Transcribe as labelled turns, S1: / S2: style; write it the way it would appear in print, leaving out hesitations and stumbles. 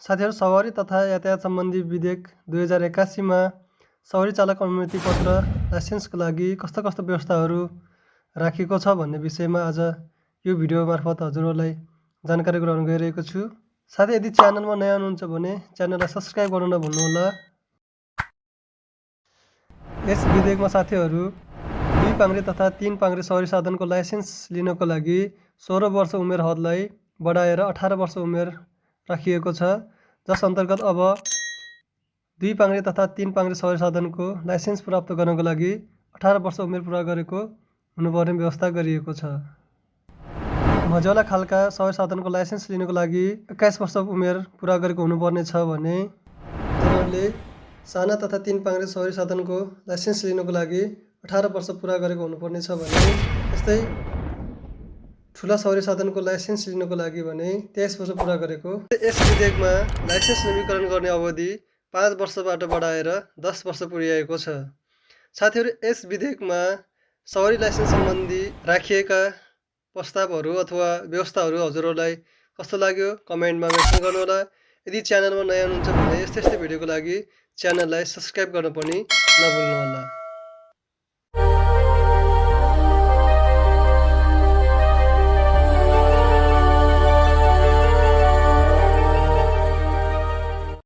S1: साथीहरू, सवारी तथा यातायात सम्बन्धी विधेयक 2081 मा सवारी चालक अनुमति पत्र लाइसेन्सको लागि कस्ता कस्ता व्यवस्थाहरू राखिएको छ भन्ने विषयमा आज यो भिडियो मार्फत हजुरहरूलाई जानकारी गराउन गइरहेको छु। साथै यदि च्यानलमा नयाँ हुनुहुन्छ भने च्यानललाई सब्स्क्राइब गर्न नभुल्नुहोला। यस विधेयकमा साथीहरू 2 पाङ्ग्रे तथा 3 पाङ्ग्रे सवारी साधनको लाइसेन्स लिनको लागि 16 वर्ष उमेर हदलाई बढाएर 18 वर्ष उमेर राखिएको छ, जस अन्तर्गत अब 2 पाङ्ग्रे तथा 3 पाङ्ग्रे सवारी साधनको लाइसेन्स प्राप्त गर्नको लागि 18 वर्ष उमेर पुरा गरेको हुनुपर्ने व्यवस्था गरिएको छ। मझौला खालका सवारी साधनको लाइसेन्स लिनको लागि 21 वर्ष उमेर पुरा गरेको हुनुपर्ने छ भने तपाईँले साना तथा 3 पाङ्ग्रे सवारी साधनको लाइसेन्स लिनको लागि 18 वर्ष पुरा गरेको हुनुपर्ने छ भने, यस्तै ठुला सवारी साधनको लाइसेन्स लिनको लागि भने 23 वर्ष पुरा गरेको। यस विधेयकमा लाइसेन्स नवीकरण गर्ने अवधि 5 वर्षबाट बढाएर 10 वर्ष पुर्याएको छ। साथीहरू, यस विधेयकमा सवारी लाइसेन्स सम्बन्धी राखिएका प्रस्तावहरू अथवा व्यवस्थाहरू हजुरहरूलाई कस्तो लाग्यो कमेन्टमा मेन्सन गर्नुहोला। यदि च्यानलमा नयाँ हुनुहुन्छ भने यस्तै भिडियोको लागि च्यानललाई सब्स्क्राइब गर्न पनि नभुल्नुहोला।